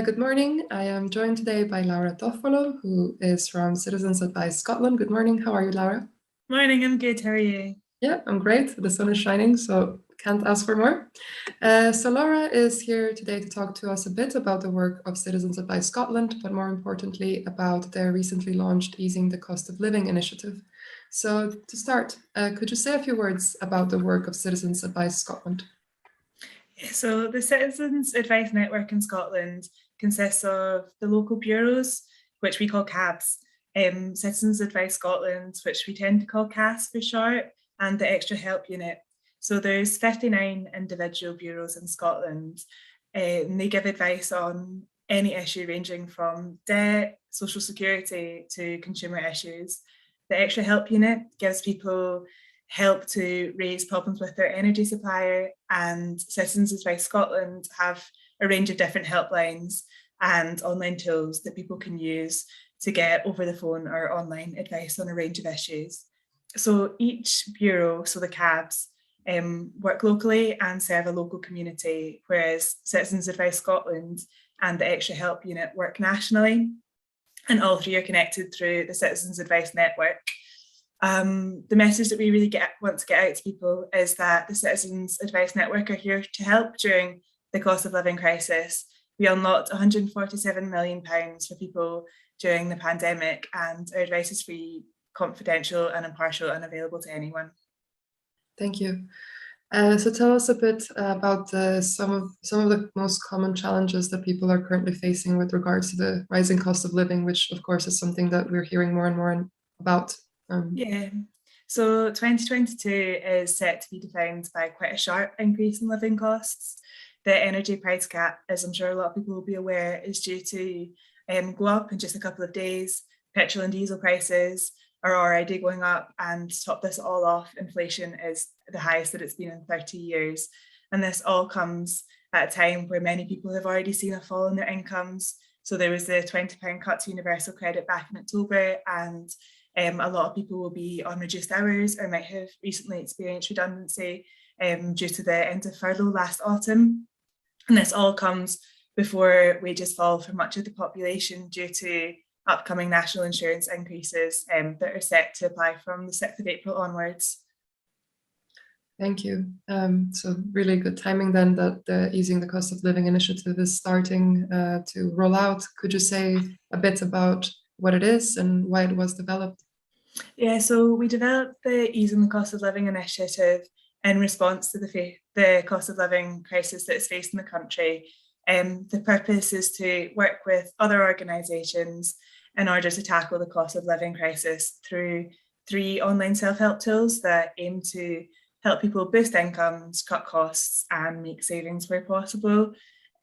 Good morning. I am joined today by Laura Toffolo, who is from Citizens Advice Scotland. Good morning. How are you, Laura? Morning, I'm good. How are you? Yeah, I'm great. The sun is shining, so can't ask for more. So Laura is here today to talk to us a bit about the work of Citizens Advice Scotland, but more importantly about their recently launched Easing the Cost of Living initiative. So to start, could you say a few words about the work of Citizens Advice Scotland? So, the Citizens Advice Network in Scotland consists of the local bureaus, which we call CABs, Citizens Advice Scotland, which we tend to call CAS for short, and the Extra Help Unit. So, there's 59 individual bureaus in Scotland, and they give advice on any issue ranging from debt, social security to consumer issues. The Extra Help Unit gives people help to raise problems with their energy supplier, and Citizens Advice Scotland have a range of different helplines and online tools that people can use to get over the phone or online advice on a range of issues. So each bureau, so the CABs, work locally and serve a local community, whereas Citizens Advice Scotland and the Extra Help Unit work nationally, and all three are connected through the Citizens Advice Network. The message that we really want to get out to people is that the Citizens Advice Network are here to help during the cost of living crisis. We unlocked £147 million for people during the pandemic, and our advice is free, confidential and impartial and available to anyone. Thank you. So tell us a bit about some of the most common challenges that people are currently facing with regards to the rising cost of living, which of course is something that we're hearing more and more about. Yeah. So 2022 is set to be defined by quite a sharp increase in living costs. The energy price cap, as I'm sure a lot of people will be aware, is due to go up in just a couple of days. Petrol and diesel prices are already going up, and to top this all off, inflation is the highest that it's been in 30 years. And this all comes at a time where many people have already seen a fall in their incomes. So there was the £20 cut to universal credit back in October, and a lot of people will be on reduced hours or might have recently experienced redundancy due to the end of furlough last autumn. And this all comes before wages fall for much of the population due to upcoming national insurance increases that are set to apply from the 6th of April onwards. Thank you. So really good timing then that the Easing the Cost of Living initiative is starting to roll out. Could you say a bit about what it is and why it was developed? Yeah, so we developed the Easing the Cost of Living initiative in response to the cost of living crisis that is faced in the country. The purpose is to work with other organisations in order to tackle the cost of living crisis through 3 online self-help tools that aim to help people boost incomes, cut costs, and make savings where possible.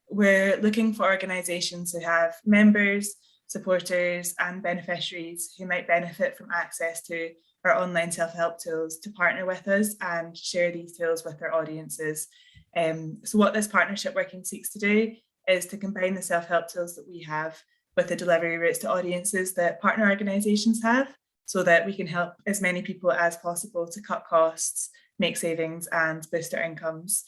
We're looking for organisations who have members, supporters, and beneficiaries who might benefit from access to our online self-help tools to partner with us and share these tools with their audiences. So what this partnership working seeks to do is to combine the self-help tools that we have with the delivery routes to audiences that partner organisations have, so that we can help as many people as possible to cut costs, make savings, and boost their incomes.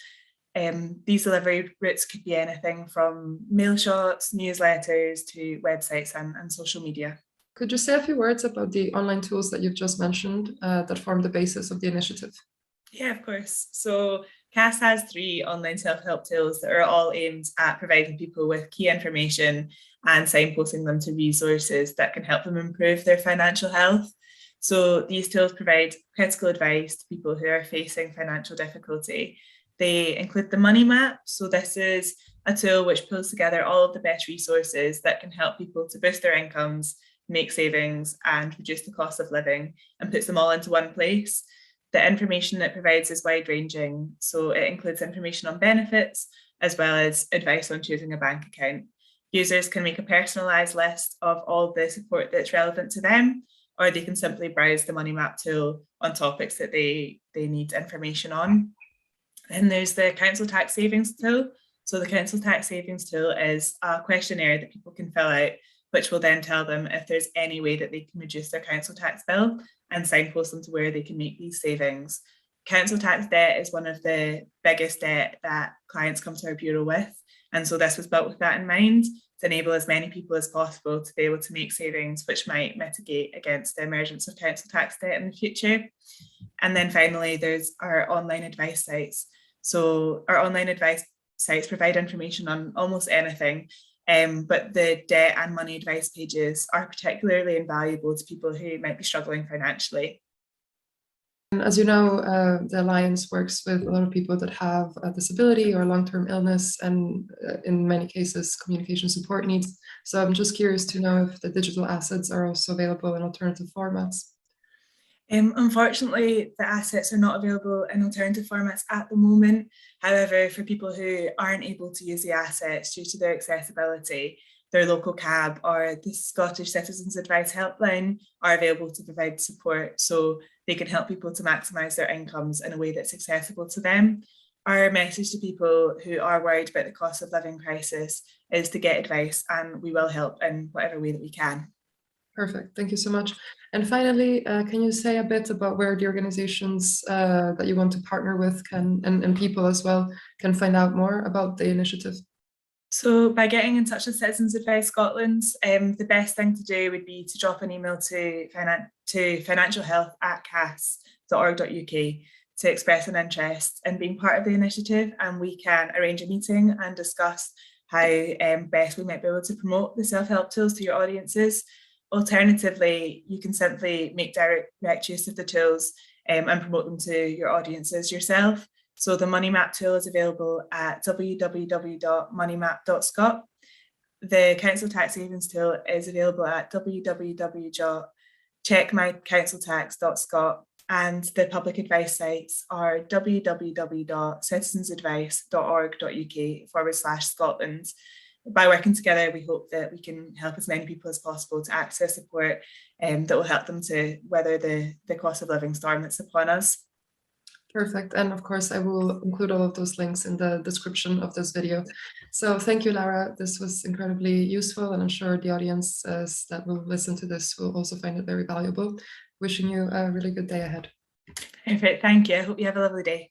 These delivery routes could be anything from mail shots, newsletters, to websites and social media. Could you say a few words about the online tools that you've just mentioned that form the basis of the initiative? Yeah, of course. So CAS has 3 online self-help tools that are all aimed at providing people with key information and signposting them to resources that can help them improve their financial health. So these tools provide critical advice to people who are facing financial difficulty. They include the Money Map. So this is a tool which pulls together all of the best resources that can help people to boost their incomes, make savings, and reduce the cost of living, and puts them all into one place. The information it provides is wide-ranging, so it includes information on benefits as well as advice on choosing a bank account. Users can make a personalised list of all the support that's relevant to them, or they can simply browse the Money Map tool on topics that they need information on. Then there's the Council Tax Savings tool. So the Council Tax Savings tool is a questionnaire that people can fill out, which will then tell them if there's any way that they can reduce their council tax bill and signpost them to where they can make these savings. council tax debt is one of the biggest debt that clients come to our bureau with. And so this was built with that in mind, to enable as many people as possible to be able to make savings which might mitigate against the emergence of council tax debt in the future. And then finally, there's our online advice sites. So our online advice sites provide information on almost anything, but the debt and money advice pages are particularly invaluable to people who might be struggling financially. And as you know, the Alliance works with a lot of people that have a disability or long-term illness, and in many cases, communication support needs. So I'm just curious to know if the digital assets are also available in alternative formats. Unfortunately, the assets are not available in alternative formats at the moment. However, for people who aren't able to use the assets due to their accessibility, their local CAB or the Scottish Citizens Advice Helpline are available to provide support, so they can help people to maximise their incomes in a way that's accessible to them. Our message to people who are worried about the cost of living crisis is to get advice, and we will help in whatever way that we can. Perfect, thank you so much. And finally, can you say a bit about where the organizations that you want to partner with can, and people as well, can find out more about the initiative? So by getting in touch with Citizens Advice Scotland, the best thing to do would be to drop an email to financialhealth@cas.org.uk to express an interest in being part of the initiative, and we can arrange a meeting and discuss how best we might be able to promote the self-help tools to your audiences. Alternatively, you can simply make direct use of the tools and promote them to your audiences yourself. So the Money Map tool is available at www.moneymap.scot. The Council Tax Savings tool is available at www.checkmycounciltax.scot, and the public advice sites are www.citizensadvice.org.uk/Scotland. By working together, we hope that we can help as many people as possible to access support that will help them to weather the cost of living storm that's upon us. Perfect. And of course, I will include all of those links in the description of this video. So thank you, Lara. This was incredibly useful, and I'm sure the audience that will listen to this will also find it very valuable. Wishing you a really good day ahead. Perfect. Thank you. I hope you have a lovely day.